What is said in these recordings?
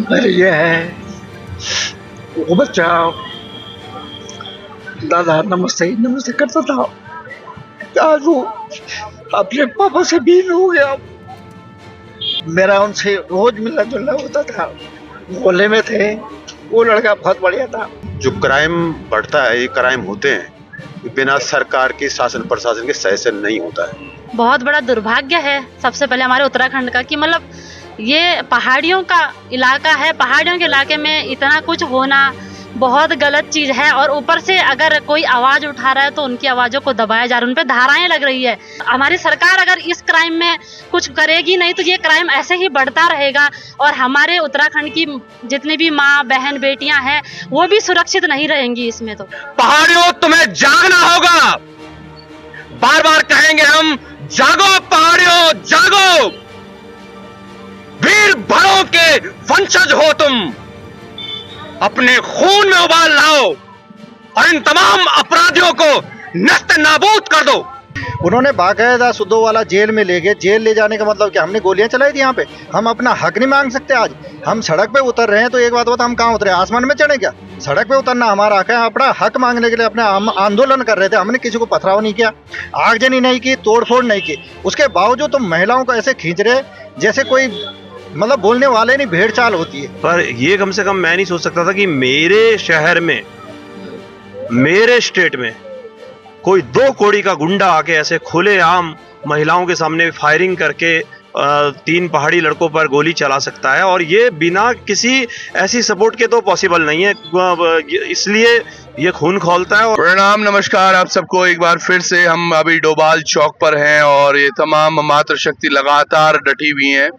मेरे ये है वो बच्चा दादा नमस्ते नमस्ते करता था, आज वो अपने पापा से बीन हो गया। मेरा उनसे रोज मिलना जुलना होता था, मोहल्ले में थे। वो लड़का बहुत बढ़िया था। जो क्राइम बढ़ता है, ये क्राइम होते हैं बिना सरकार के शासन प्रशासन के सही से नहीं होता है। बहुत बड़ा दुर्भाग्य है सबसे पहले हमारे उत्तराखंड का कि मतलब ये पहाड़ियों का इलाका है, पहाड़ियों के इलाके में इतना कुछ होना बहुत गलत चीज है। और ऊपर से अगर कोई आवाज उठा रहा है तो उनकी आवाजों को दबाया जा रहा है, उन पे धाराएं लग रही है। हमारी सरकार अगर इस क्राइम में कुछ करेगी नहीं तो ये क्राइम ऐसे ही बढ़ता रहेगा और हमारे उत्तराखंड की जितनी भी माँ बहन बेटियां हैं वो भी सुरक्षित नहीं रहेंगी इसमें। तो पहाड़ियों तुम्हें जागना होगा, बार बार कहेंगे हम, जागो पहाड़ियों जागो। वीर भरों के वंशज हो तुम, अपने खून में उबाल लाओ और इन तमाम अपराधियों को नस्त नाबूद कर दो। उन्होंने बाकायदा सुद्धो वाला जेल में ले गए। जेल ले जाने का मतलब क्या, हमने गोलियां चलाई थी यहाँ पे? हम अपना हक नहीं मांग सकते? आज हम सड़क पे उतर रहे हैं तो एक बात बता, हम कहाँ उतरे? आसमान में चढ़े क्या? सड़क पे उतरना हमारा हक है। अपना हक मांगने के लिए अपने आंदोलन कर रहे थे। हमने किसी को पथराव नहीं किया, आगजनी नहीं की, तोड़फोड़ नहीं की। उसके बावजूद तुम महिलाओं को ऐसे खींच रहे जैसे कोई मतलब बोलने वाले नहीं, भेड़ चाल होती है। पर ये कम से कम मैं नहीं सोच सकता था कि मेरे शहर में, मेरे स्टेट में कोई 2 कौड़ी का गुंडा आके ऐसे खुलेआम महिलाओं के सामने फायरिंग करके 3 पहाड़ी लड़कों पर गोली चला सकता है। और ये बिना किसी ऐसी सपोर्ट के तो पॉसिबल नहीं है, इसलिए ये खून खौलता है। प्रणाम, नमस्कार आप सबको एक बार फिर से। हम अभी डोभाल चौक पर हैं और ये तमाम मातृशक्ति लगातार डटी हुई हैं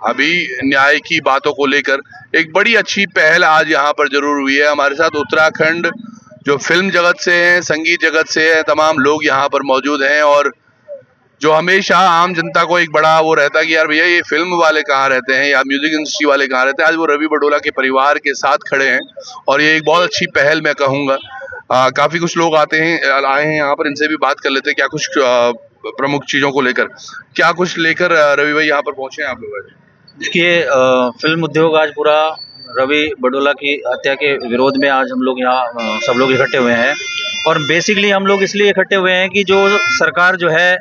अभी न्याय की बातों को लेकर। एक बड़ी अच्छी पहल आज यहाँ पर जरूर हुई है। हमारे साथ उत्तराखंड जो फिल्म जगत से हैं, संगीत जगत से हैं, तमाम लोग यहाँ पर मौजूद हैं। और जो हमेशा आम जनता को एक बड़ा वो रहता है कि यार भैया ये फिल्म वाले कहाँ रहते हैं या म्यूजिक इंडस्ट्री वाले कहाँ रहते हैं, आज वो रवि बडोला के परिवार के साथ खड़े हैं। और ये एक बहुत अच्छी पहल मैं कहूँगा। काफी कुछ लोग आए हैं यहाँ पर, इनसे भी बात कर लेते हैं क्या कुछ प्रमुख चीजों को लेकर, क्या कुछ लेकर रवि भाई यहाँ पर पहुंचे हैं आप लोग? देखिए, फिल्म उद्योग आज पूरा रवि बडोला की हत्या के विरोध में आज हम लोग यहाँ सब लोग इकट्ठे हुए हैं। और बेसिकली हम लोग इसलिए इकट्ठे हुए हैं कि जो सरकार जो है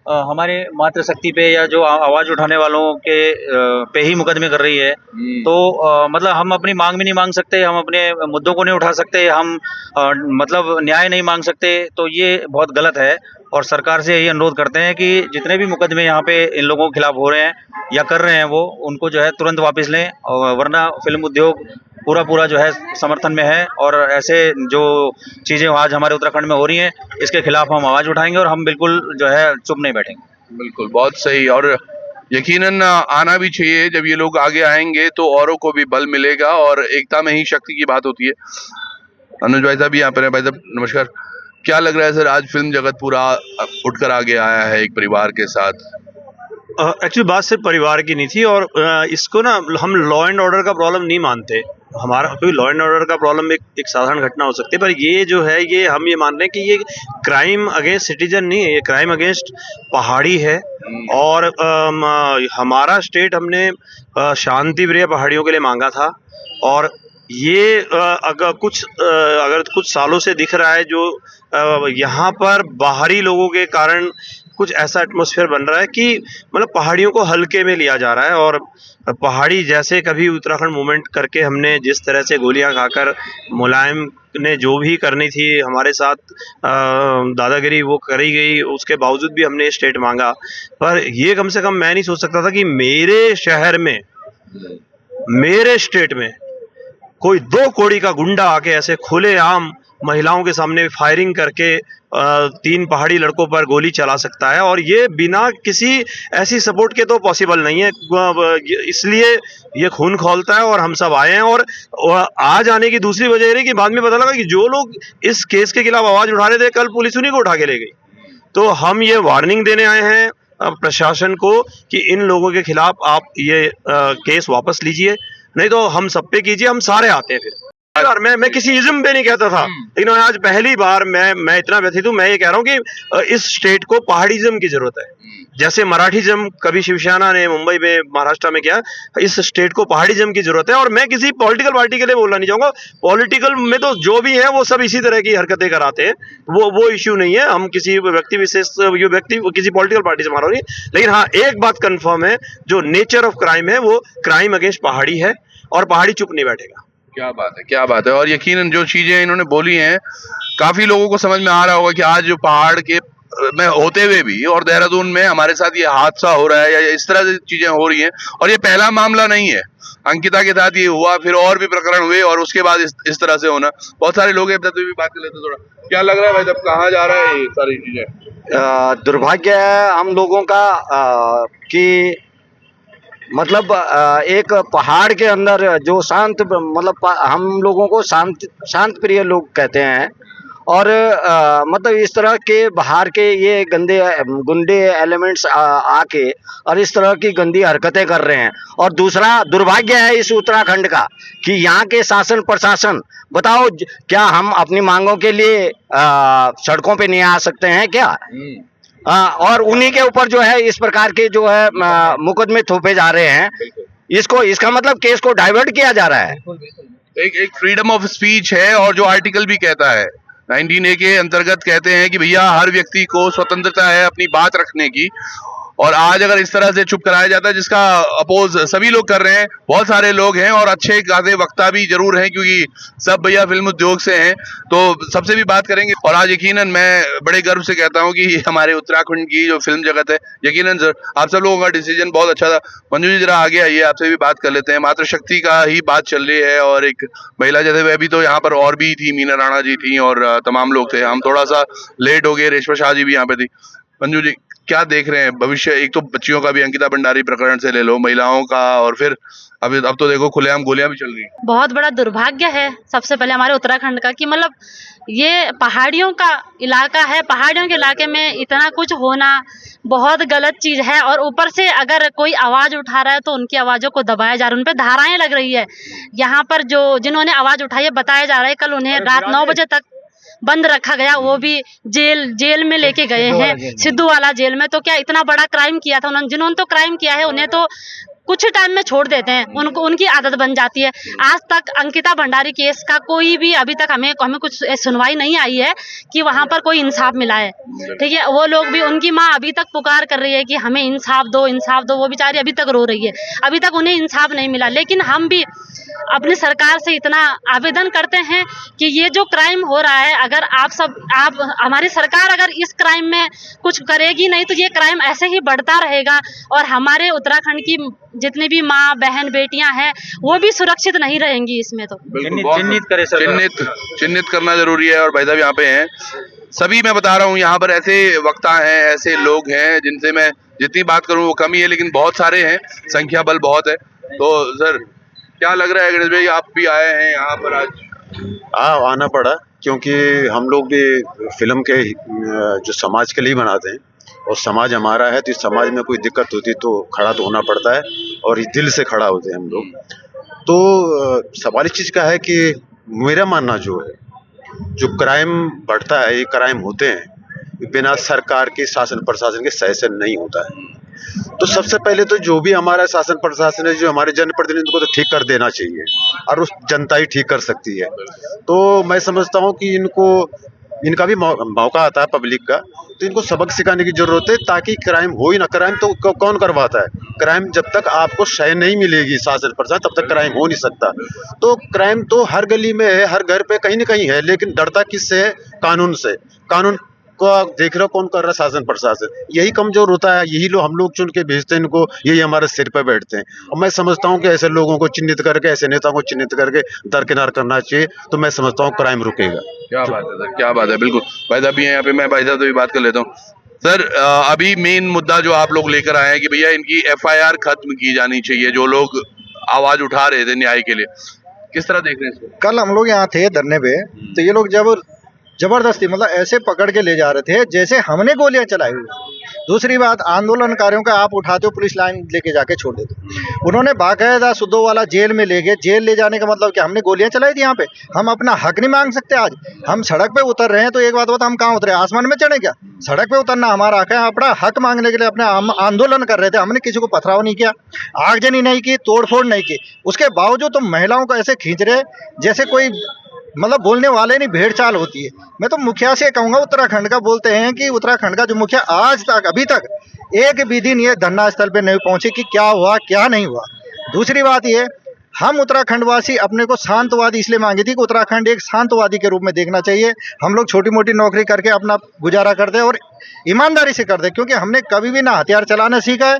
हमारे मातृशक्ति पे या जो आवाज़ उठाने वालों के पे ही मुकदमे कर रही है। तो मतलब हम अपनी मांग भी नहीं मांग सकते, हम अपने मुद्दों को नहीं उठा सकते, हम मतलब न्याय नहीं मांग सकते। तो ये बहुत गलत है और सरकार से यही अनुरोध करते हैं कि जितने भी मुकदमे यहाँ पे इन लोगों के खिलाफ हो रहे हैं या कर रहे हैं वो उनको जो है तुरंत वापस लें, वरना फिल्म उद्योग पूरा जो है समर्थन में है। और ऐसे जो चीज़ें आज हमारे उत्तराखंड में हो रही हैं इसके खिलाफ हम आवाज़ उठाएंगे और हम बिल्कुल जो है चुप नहीं बैठेंगे। बिल्कुल, बहुत सही। और यकीनन आना भी चाहिए। जब ये लोग आगे आएंगे तो औरों को भी बल मिलेगा और एकता में ही शक्ति की बात होती है। अनुज भाई साहब यहाँ पर हैं। भाई साहब नमस्कार, क्या लग रहा है सर, आज फिल्म जगत पूरा उठकर आगे आया है एक परिवार के साथ? एक्चुअली बात सिर्फ परिवार की नहीं थी और इसको ना हम लॉ एंड ऑर्डर का प्रॉब्लम नहीं मानते। हमारा कोई लॉ एंड ऑर्डर का प्रॉब्लम एक साधारण घटना हो सकती है, पर ये जो है ये हम ये मान रहे हैं कि ये क्राइम अगेंस्ट सिटीजन नहीं है, ये क्राइम अगेंस्ट पहाड़ी है। और हमारा स्टेट हमने शांति प्रिय पहाड़ियों के लिए मांगा था। और ये अगर कुछ सालों से दिख रहा है जो यहाँ पर बाहरी लोगों के कारण कुछ ऐसा एटमॉस्फेयर बन रहा है कि मतलब पहाड़ियों को हल्के में लिया जा रहा है। और पहाड़ी जैसे कभी उत्तराखंड मूवमेंट करके हमने जिस तरह से गोलियां खाकर मुलायम ने जो भी करनी थी हमारे साथ दादागिरी वो करी गई, उसके बावजूद भी हमने स्टेट मांगा। पर ये कम से कम मैं नहीं सोच सकता था कि मेरे शहर में, मेरे स्टेट में कोई 2 कौड़ी का गुंडा आके ऐसे खुलेआम महिलाओं के सामने फायरिंग करके 3 पहाड़ी लड़कों पर गोली चला सकता है। और ये बिना किसी ऐसी सपोर्ट के तो पॉसिबल नहीं है, इसलिए ये खून खौलता है। और हम सब आए हैं। और आज आने की दूसरी वजह ये है कि बाद में पता लगा कि जो लोग इस केस के खिलाफ आवाज उठा रहे थे कल पुलिस उन्हीं को उठा के ले गई। तो हम ये वार्निंग देने आए हैं प्रशासन को कि इन लोगों के खिलाफ आप ये केस वापस लीजिए, नहीं तो हम सब पे कीजिए, हम सारे आते हैं फिर। यार मैं किसी इज्म पे नहीं कहता था, लेकिन आज पहली बार मैं इतना व्यथित हूं। मैं ये कह रहा हूं कि इस स्टेट को पहाड़ीज़म की जरूरत है, जैसे मराठीज़म कभी शिवसेना ने मुंबई में महाराष्ट्र में किया, इस स्टेट को पहाड़ीज़म की जरूरत है। और मैं किसी पॉलिटिकल पार्टी के लिए बोलना नहीं चाहूंगा, पॉलिटिकल में तो जो भी है वो सब इसी तरह की हरकतें कराते हैं, वो इश्यू नहीं है। हम किसी व्यक्ति विशेष किसी पॉलिटिकल पार्टी से मारो नहीं, लेकिन हाँ एक बात कंफर्म है, जो नेचर ऑफ क्राइम है वो क्राइम अगेंस्ट पहाड़ी है, और पहाड़ी चुप नहीं बैठेगा। क्या बात है, क्या बात है। और यकीनन जो चीजें इन्होंने बोली हैं, काफी लोगों को समझ में आ रहा होगा कि आज जो पहाड़ के में होते हुए भी और देहरादून में हमारे साथ ये हादसा हो रहा है या इस तरह से चीजें हो रही हैं, और ये पहला मामला नहीं है। अंकिता के साथ ये हुआ, फिर और भी प्रकरण हुए, और उसके बाद इस तरह से होना। बहुत सारे लोग भी बात कर लेते थोड़ा, क्या लग रहा है भाई, तब कहाँ जा रहा है ये सारी चीजें? दुर्भाग्य है हम लोगों का कि मतलब एक पहाड़ के अंदर जो शांत, मतलब हम लोगों को शांत प्रिय लोग कहते हैं, और मतलब इस तरह के बाहर के ये गुंडे एलिमेंट्स आके और इस तरह की गंदी हरकतें कर रहे हैं। और दूसरा दुर्भाग्य है इस उत्तराखंड का कि यहाँ के शासन प्रशासन, बताओ क्या हम अपनी मांगों के लिए सड़कों पे नहीं आ सकते हैं क्या? और उन्हीं के ऊपर जो है इस प्रकार के जो है मुकदमे थोपे जा रहे हैं। इसका मतलब केस को डाइवर्ट किया जा रहा है। एक फ्रीडम ऑफ स्पीच है, और जो आर्टिकल भी कहता है 19A के अंतर्गत कहते हैं कि भैया हर व्यक्ति को स्वतंत्रता है अपनी बात रखने की, और आज अगर इस तरह से चुप कराया जाता है, जिसका अपोज सभी लोग कर रहे हैं, बहुत सारे लोग हैं और अच्छे खासे वक्ता भी जरूर हैं, क्योंकि सब भैया फिल्म उद्योग से हैं, तो सबसे भी बात करेंगे। और आज यकीनन मैं बड़े गर्व से कहता हूं कि हमारे उत्तराखंड की जो फिल्म जगत है, यकीनन सर आप सब लोगों का डिसीजन बहुत अच्छा था। मंजू जी जरा आगे आइए, आपसे भी बात कर लेते हैं। मातृशक्ति का ही बात चल रही है, और एक महिला जैसे हुए, अभी तो यहाँ पर और भी थी, मीना राणा जी थी और तमाम लोग थे। हम थोड़ा सा लेट हो गए, रेशमा शाह जी भी यहाँ पे थी। मंजू जी क्या देख रहे हैं भविष्य? एक तो बच्चियों का भी, अंकिता भंडारी प्रकरण से ले लो, महिलाओं का, और फिर अब तो देखो खुलेआम गोलियां भी चल रही हैं। बहुत बड़ा दुर्भाग्य है सबसे पहले हमारे उत्तराखंड का कि मतलब ये पहाड़ियों का इलाका है, पहाड़ियों के इलाके में इतना कुछ होना बहुत गलत चीज़ है। और ऊपर से अगर कोई आवाज़ उठा रहा है तो उनकी आवाज़ों को दबाया जा रहा है, उन पर धाराएं लग रही है। यहाँ पर जिन्होंने आवाज़ उठाई है, बताया जा रहा है कल उन्हें रात 9 बजे तक बंद रखा गया, वो भी जेल में लेके गए हैं, सिद्धू वाला जेल में। तो क्या इतना बड़ा क्राइम किया था उन्होंने? जिन्होंने तो क्राइम किया है उन्हें तो कुछ टाइम में छोड़ देते हैं, उनकी आदत बन जाती है। आज तक अंकिता भंडारी केस का कोई भी अभी तक हमें कुछ सुनवाई नहीं आई है कि वहां पर कोई इंसाफ मिला है। ठीक है, वो लोग भी, उनकी माँ अभी तक पुकार कर रही है कि हमें इंसाफ दो, इंसाफ दो। वो बेचारी अभी तक रो रही है, अभी तक उन्हें इंसाफ नहीं मिला। लेकिन हम भी अपनी सरकार से इतना आवेदन करते हैं कि ये जो क्राइम हो रहा है, अगर आप हमारी सरकार अगर इस क्राइम में कुछ करेगी नहीं तो ये क्राइम ऐसे ही बढ़ता रहेगा, और हमारे उत्तराखंड की जितनी भी माँ बहन बेटियां हैं वो भी सुरक्षित नहीं रहेंगी इसमें। तो चिन्हित करना जरूरी है। और भाई साहब यहाँ पे हैं सभी, मैं बता रहा हूँ यहाँ पर ऐसे वक्ता हैं, ऐसे लोग हैं जिनसे मैं जितनी बात करूँ वो कम ही है, लेकिन बहुत सारे हैं, संख्या बल बहुत है। तो सर क्या लग रहा है गणेश भाई, आप भी आए हैं यहाँ पर आज? आना पड़ा क्योंकि हम लोग भी फिल्म के जो समाज के लिए बनाते हैं, और समाज हमारा है, तो इस समाज में कोई दिक्कत होती तो खड़ा तो होना पड़ता है, और इस दिल से खड़ा होते हैं हम लोग। तो सवाल इस चीज़ का है कि मेरा मानना जो है, जो क्राइम बढ़ता है, ये क्राइम होते हैं बिना सरकार के, शासन प्रशासन के सही से नहीं होता है। तो सबसे पहले तो जो भी हमारा शासन प्रशासन है, जो हमारे जनप्रतिनिधि को तो ठीक कर देना चाहिए, और उस जनता ही ठीक कर सकती है। तो मैं समझता हूँ कि इनका भी मौका आता है पब्लिक का, तो इनको सबक सिखाने की जरूरत है, ताकि क्राइम हो ही ना। क्राइम तो कौन करवाता है? क्राइम जब तक आपको शय नहीं मिलेगी शासन प्रशासन, तब तक क्राइम हो नहीं सकता। तो क्राइम तो हर गली में है, हर घर पे कहीं ना कहीं है, लेकिन डरता किससे है? कानून से। कानून को आप देख रहे हो कौन कर रहा है? शासन प्रशासन। यही कमजोर होता है, यही लोग हम लोग चुन के भेजते हैं इनको, यही हमारे सिर पे बैठते हैं। और मैं समझता हूँ कि ऐसे लोगों को चिन्हित करके, ऐसे नेताओं को चिन्हित करके दरकिनार करना चाहिए, तो मैं समझता हूँ क्राइम रुकेगा। क्या बात है सर, क्या बात है। बिल्कुल भाई साहब भी हैं यहाँ पे, मैं भाई साहब से भी बात कर लेता हूँ। सर अभी मेन मुद्दा जो आप लोग लेकर आए हैं कि भैया इनकी FIR खत्म की जानी चाहिए, जो लोग आवाज उठा रहे थे न्याय के लिए, किस तरह देख रहे हैं इसको? कल हम लोग यहाँ थे धरने पे, तो ये लोग जबरदस्ती मतलब ऐसे पकड़ के ले जा रहे थे जैसे हमने गोलियां चलाई हुई। दूसरी बात, आंदोलनकारियों का आप उठाते हो, पुलिस लाइन लेके जाके छोड़ देते हो। उन्होंने बाकायदा सुद्धोवाला जेल में ले गए। जेल ले जाने का मतलब क्या, हमने गोलियां चलाई थी यहाँ पे? हम अपना हक नहीं मांग सकते? आज हम सड़क पे उतर रहे हैं तो एक बात बता, हम कहाँ उतरे? आसमान में चढ़े क्या? सड़क पे उतरना हमारा हक है। अपना हक मांगने के लिए अपने आंदोलन कर रहे थे। हमने किसी को पथराव नहीं किया, आगजनी नहीं की, तोड़फोड़ नहीं की। उसके बावजूद तुम महिलाओं को ऐसे खींच रहे जैसे कोई मतलब बोलने वाले नहीं, भेड़ चाल होती है। मैं तो मुखिया से कहूंगा, उत्तराखंड का, बोलते हैं कि उत्तराखंड का जो मुखिया आज तक अभी तक एक भी दिन ये धरना स्थल पे नहीं पहुंचे कि क्या हुआ क्या नहीं हुआ। दूसरी बात ये, हम उत्तराखंड वासी अपने को शांतवादी इसलिए मांगी थी कि उत्तराखंड एक शांतवादी के रूप में देखना चाहिए। हम लोग छोटी मोटी नौकरी करके अपना गुजारा करते हैं और ईमानदारी से करते हैं, क्योंकि हमने कभी भी ना हथियार चलाना सीखा है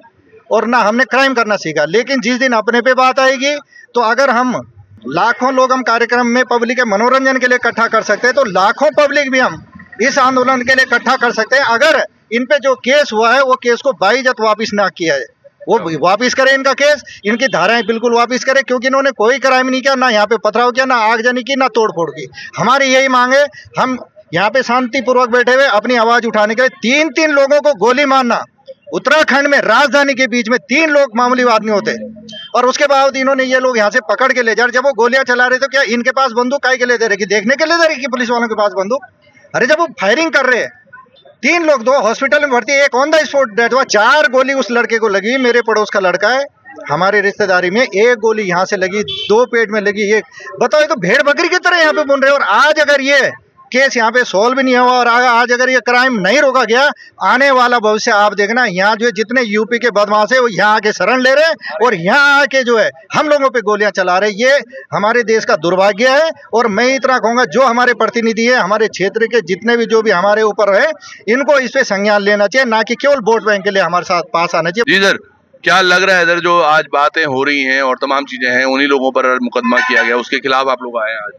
और ना हमने क्राइम करना सीखा। लेकिन जिस दिन अपने पे बात आएगी तो अगर हम लाखों लोग हम कार्यक्रम में पब्लिक के मनोरंजन के लिए इकट्ठा कर सकते हैं, तो लाखों पब्लिक भी हम इस आंदोलन के लिए इकट्ठा कर सकते हैं। अगर इन पे जो केस हुआ है वो केस को बाइज्जत वापस ना किया है, वो वापस करें इनका केस, इनकी धाराएं बिल्कुल वापस करें, क्योंकि इन्होंने कोई क्राइम नहीं किया, ना यहाँ पे पथराव किया, ना आगजनी की, ना तोड़फोड़ की। हमारी यही मांग है। हम यहाँ पे शांतिपूर्वक बैठे हुए अपनी आवाज उठाने के लिए 3-3 लोगों को गोली मारना, उत्तराखंड में राजधानी के बीच में 3 लोग मामूली आदमी होते, और उसके बाद इन्होंने ये लोग यहाँ से पकड़ के ले जा रहे। जब वो गोलियां चला रहे तो क्या इनके पास बंदूक काहे के लिए दे रहे? कि देखने के लिए दे रहे कि पुलिस वालों के पास बंदूक? अरे जब वो फायरिंग कर रहे हैं, 3 लोग, 2 हॉस्पिटल में भर्ती, एक ऑन द स्पॉट डेथ हुआ। 4 गोली उस लड़के को लगी, मेरे पड़ोस का लड़का है, हमारे रिश्तेदारी में। 1 गोली यहाँ से लगी, 2 पेट में लगी। ये बताओ, ये तो भेड़ बकरी की तरह यहाँ पे बुन रहे हैं। और आज अगर ये केस यहाँ पे सॉल्व नहीं हुआ और आज अगर ये क्राइम नहीं रोका गया, आने वाला भविष्य आप देखना, यहाँ जो जितने यूपी के बदमाश है वो यहाँ आके शरण ले रहे हैं और यहाँ आके जो है हम लोगों पे गोलियां चला रहे हैं। ये हमारे देश का दुर्भाग्य है। और मैं इतना कहूंगा, जो हमारे प्रतिनिधि है, हमारे क्षेत्र के जितने भी जो भी हमारे ऊपर है, इनको इस पे संज्ञान लेना चाहिए, ना कि केवल वोट बैंक के लिए हमारे साथ पास आना चाहिए। जी सर, क्या लग रहा है इधर जो आज बातें हो रही हैं और तमाम चीजें हैं, उन्हीं लोगों पर मुकदमा किया गया, उसके खिलाफ आप लोग आए हैं आज?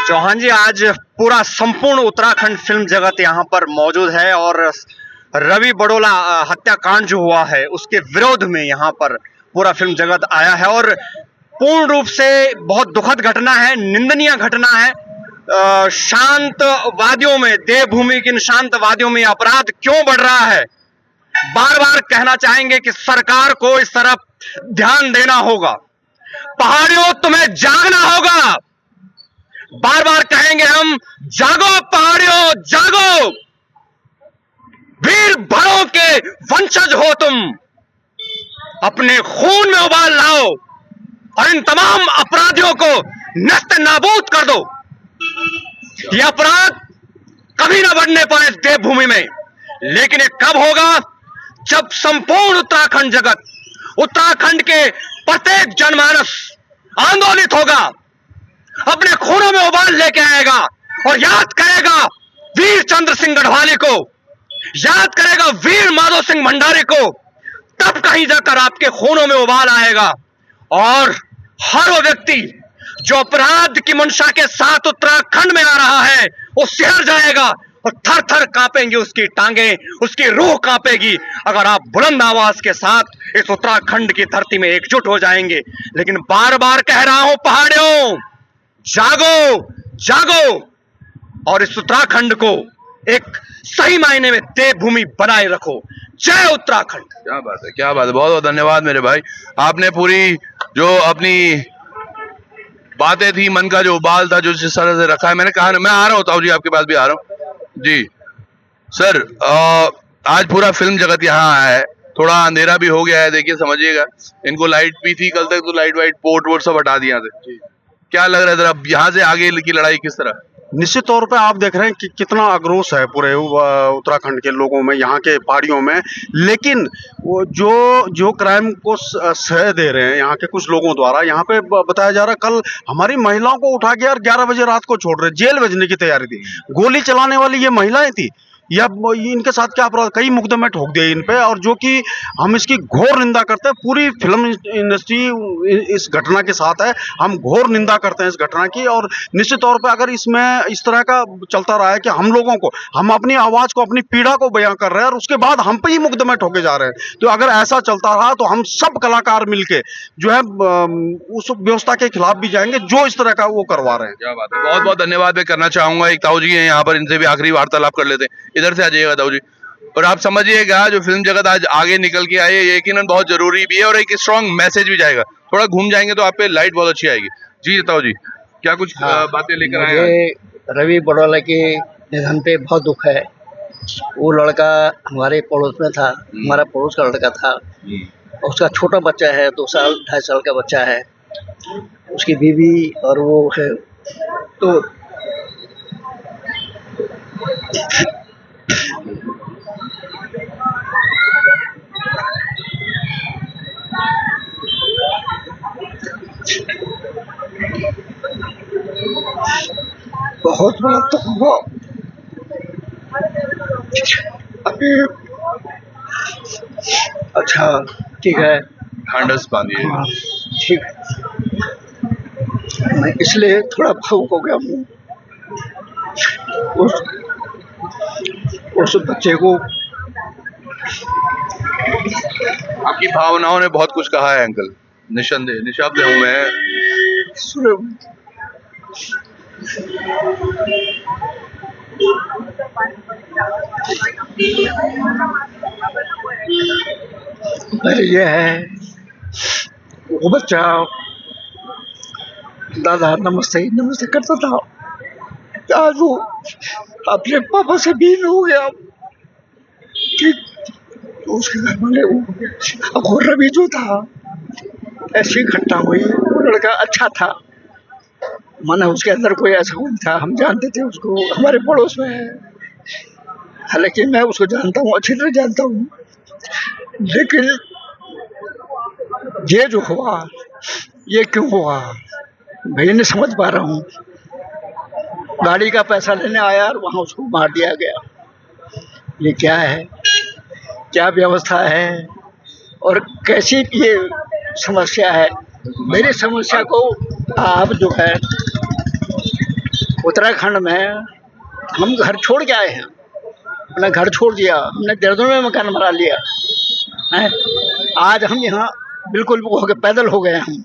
चौहान जी, आज पूरा संपूर्ण उत्तराखंड फिल्म जगत यहाँ पर मौजूद है और रवि बड़ोला हत्याकांड जो हुआ है उसके विरोध में यहाँ पर पूरा फिल्म जगत आया है। और पूर्ण रूप से बहुत दुखद घटना है, निंदनीय घटना है। शांतवादियों में, देवभूमि के इन शांतवादियों में अपराध क्यों बढ़ रहा है? बार बार कहना चाहेंगे कि सरकार को इस तरफ ध्यान देना होगा। पहाड़ियों, तुम्हें जागना होगा। बार बार कहेंगे हम, जागो पहाड़ियों, जागो। वीर भड़ों के वंशज हो तुम, अपने खून में उबाल लाओ और इन तमाम अपराधियों को नस्त नाबूद कर दो। ये अपराध कभी ना बढ़ने पाए इस देवभूमि में, लेकिन ये कब होगा? जब संपूर्ण उत्तराखंड जगत, उत्तराखंड के प्रत्येक जनमानस आंदोलित होगा, अपने खूनों में उबाल लेके आएगा और याद करेगा वीर चंद्र सिंह गढ़वाली को, याद करेगा वीर माधो सिंह भंडारी को। तब कहीं जाकर आपके खूनों में उबाल आएगा और हर वो व्यक्ति जो अपराध की मंशा के साथ उत्तराखंड में आ रहा है वो सिहर जाएगा और थर थर कांपेंगी उसकी टांगें, उसकी रूह कांपेगी, अगर आप बुलंद आवाज के साथ इस उत्तराखंड की धरती में एकजुट हो जाएंगे। लेकिन बार बार कह रहा हूं, पहाड़ियों, जागो, जागो और इस उत्तराखंड को एक सही मायने में देवभूमि बनाए रखो। जय उत्तराखंड। क्या बात है, क्या बात है। बहुत बहुत धन्यवाद मेरे भाई, आपने पूरी जो अपनी बातें थी, मन का जो उबाल था, जो जिस तरह से रखा है। मैंने कहा, मैं आ रहा हूँ जी, आपके पास भी आ रहा हूँ जी। सर, आज पूरा फिल्म जगत यहाँ आया है, थोड़ा अंधेरा भी हो गया है, देखिए समझिएगा। इनको लाइट भी थी कल तक, तो लाइट वाइट पोर्ट वोट सब हटा दिया थे। क्या लग रहा है अब यहाँ से आगे की लड़ाई किस तरह? निश्चित तौर पे आप देख रहे हैं कि कितना आक्रोश है पूरे उत्तराखंड के लोगों में, यहाँ के पहाड़ियों में। लेकिन वो जो क्राइम को सह दे रहे हैं यहाँ के कुछ लोगों द्वारा, यहाँ पे बताया जा रहा है कल हमारी महिलाओं को उठा के यार 11 बजे रात को छोड़ रहे, जेल भेजने की तैयारी थी। गोली चलाने वाली ये महिलाएं थी या इनके साथ क्या अपराध, कई मुकदमे ठोक दिए इन पे, और जो कि हम इसकी घोर निंदा करते हैं। पूरी फिल्म इंडस्ट्री इस घटना के साथ है, हम घोर निंदा करते हैं इस घटना की। और निश्चित तौर पे अगर इसमें इस तरह का चलता रहा है कि हम लोगों को, हम अपनी आवाज को, अपनी पीड़ा को बयां कर रहे हैं और उसके बाद हम पे ही मुकदमे ठोके जा रहे हैं, तो अगर ऐसा चलता रहा तो हम सब कलाकार मिलके जो है उस व्यवस्था के खिलाफ भी जाएंगे जो इस तरह का वो करवा रहे हैं। क्या बात है, बहुत बहुत धन्यवाद मैं करना चाहूंगा। एक ताऊ जी है यहाँ पर, इनसे भी आखिरी वार्तालाप कर लेते हैं। इधर से आ जाइएगा ताऊ जी। और आप समझिएगा जो फिल्म जगत आज आगे निकल के आई है ये यकीनन बहुत जरूरी भी है और एक स्ट्रॉन्ग मैसेज भी जाएगा। थोड़ा घूम जाएंगे तो आप पे लाइट बहुत अच्छी आएगी। जी बताओ जी, क्या कुछ बातें लेकर आए हैं? मुझे रवि बड़ोला के निधन पे बहुत दुख है। वो लड़का हमारे पड़ोस में था, हमारा पड़ोस का लड़का था। उसका छोटा बच्चा है, 2 साल 2.5 साल का बच्चा है, उसकी बीवी और वो है। तो बहुत बड़ा तो हुआ। अभी अच्छा ठीक है, ढांढस बांधिए। हाँ ठीक है। मैं इसलिए थोड़ा भावुक हो गया हूँ। उस बच्चे को आपकी भावनाओं ने बहुत कुछ कहा है अंकल। निसंदेह निशब्द हूँ मैं। सुनो, पहले ये है, वो बच्चा दादा नमस्ते नमस्ते करता था। आज वो अपने पापा से बीन हो गया कि उसके घर वाले वो रवि जो था, ऐसी घटना हुई। वो लड़का अच्छा था, माना उसके अंदर कोई ऐसा नहीं था। हम जानते थे उसको, हमारे पड़ोस में है। हालांकि मैं उसको जानता हूँ, अच्छी तरह जानता हूँ। लेकिन ये जो हुआ, ये क्यों हुआ मैं नहीं समझ पा रहा हूँ। गाड़ी का पैसा लेने आया और वहाँ उसको मार दिया गया। ये क्या है, क्या व्यवस्था है और कैसी ये समस्या है? मेरी समस्या को आप जो है उत्तराखंड में हम घर छोड़ के आए हैं, अपना घर छोड़ दिया हमने, देहरादून में मकान बना लिया है। आज हम यहाँ बिल्कुल हो गए, पैदल हो गए, हम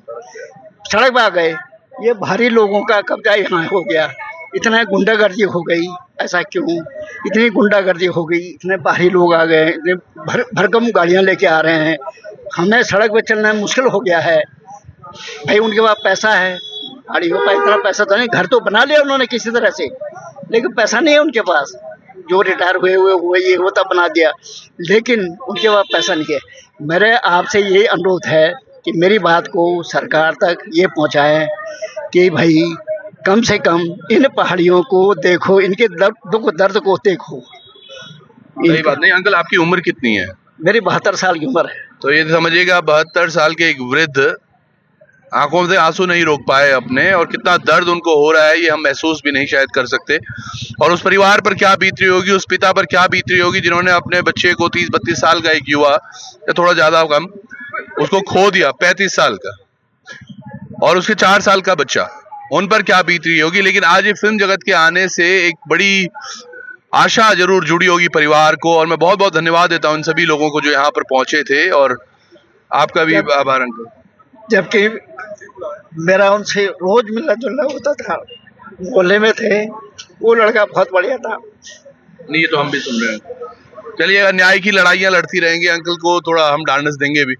सड़क पर आ गए। ये भारी लोगों का कब्जा यहाँ हो गया, इतना गुंडागर्दी हो गई। ऐसा क्यों? इतनी गुंडागर्दी हो गई, इतने भारी लोग आ गए, इतने भरकम गाड़ियाँ लेके आ रहे हैं। हमें सड़क पे चलना मुश्किल हो गया है। भाई उनके पास पैसा है, गाड़ियों का इतना पैसा तो नहीं, घर तो बना लिया उन्होंने किसी तरह से, लेकिन पैसा नहीं है उनके पास। जो रिटायर हुए ये वो तब बना दिया, लेकिन उनके पास पैसा नहीं है। मेरे आपसे ये अनुरोध है कि मेरी बात को सरकार तक ये पहुंचाएं कि भाई कम से कम इन पहाड़ियों को देखो, इनके दुख दर्द को देखो। सही बात नहीं। अंकल आपकी उम्र कितनी है? मेरी 72 साल की उम्र है। तो ये समझिएगा 72 साल के एक वृद्ध आंखों से आंसू नहीं रोक पाए अपने, और कितना दर्द उनको हो रहा है ये हम महसूस भी नहीं शायद कर सकते। और उस परिवार पर क्या बीत रही होगी, उस पिता पर क्या बीत रही होगी जिन्होंने अपने बच्चे को 30-32 साल का एक युवा या थोड़ा ज्यादा कम उसको खो दिया, 35 साल का, और उसके 4 साल का बच्चा, उन पर क्या बीत रही होगी। लेकिन आज ये फिल्म जगत के आने से एक बड़ी आशा जरूर जुड़ी होगी परिवार को, और मैं बहुत बहुत धन्यवाद देता हूँ इन सभी लोगों को जो यहाँ पर पहुंचे थे, और आपका भी आभार अंकल। जबकि मेरा उनसे रोज मिलना जुलना होता था, मोहल्ले में थे। वो लड़का बहुत बढ़िया था। नहीं, ये तो हम भी सुन रहे हैं। चलिए, न्याय की लड़ाइयाँ लड़ती रहेंगी, अंकल को थोड़ा हम ढांढस देंगे भी।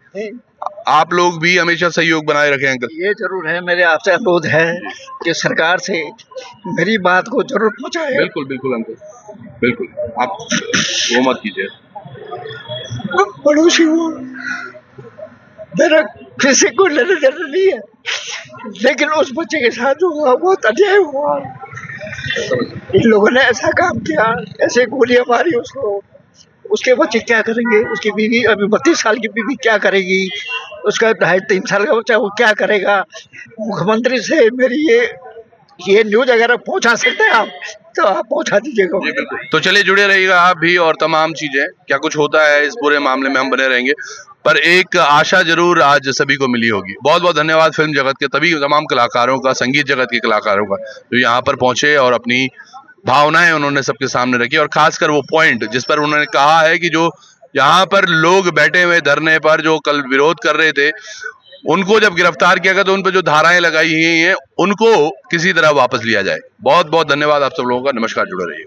आप लोग भी हमेशा सहयोग बनाए रखें अंकल। ये जरूर है, मेरे आपसे अनुरोध है कि सरकार से मेरी बात को जरूर पहुंचाए। बिल्कुल बिल्कुल अंकल, बिल्कुल, आप वो मत कीजिए। पड़ोसी हूँ, मेरा किसी को लेने देना नहीं है, लेकिन उस बच्चे के साथ जो हुआ बहुत अन्याय हुआ। इन लोगों ने ऐसा काम किया, ऐसे गोलियां मारी उसको। उसके बच्चे क्या करेंगे? उसकी बीवी अभी 32 साल की बीवी क्या करेगी? उसका 2.5-3 साल का बच्चा वो क्या करेगा? मुख्यमंत्री से मेरी ये न्यूज अगर आप पहुंचा सकते हैं आप, तो आप पहुंचा दीजिएगा। तो चलिए, जुड़े रहिएगा आप भी, और तमाम चीजें क्या कुछ होता है इस पूरे मामले में हम बने रहेंगे। पर एक आशा जरूर आज सभी को मिली होगी। बहुत बहुत धन्यवाद फिल्म जगत के तभी तमाम कलाकारों का, संगीत जगत के कलाकारों का, जो यहाँ पर पहुंचे और अपनी भावनाएं उन्होंने सबके सामने रखी, और खासकर वो पॉइंट जिस पर उन्होंने कहा है कि जो यहाँ पर लोग बैठे हुए धरने पर जो कल विरोध कर रहे थे, उनको जब गिरफ्तार किया गया तो उन पर जो धाराएं लगाई गई हैं उनको किसी तरह वापस लिया जाए। बहुत बहुत धन्यवाद आप सब लोगों का। नमस्कार, जुड़े रहिए।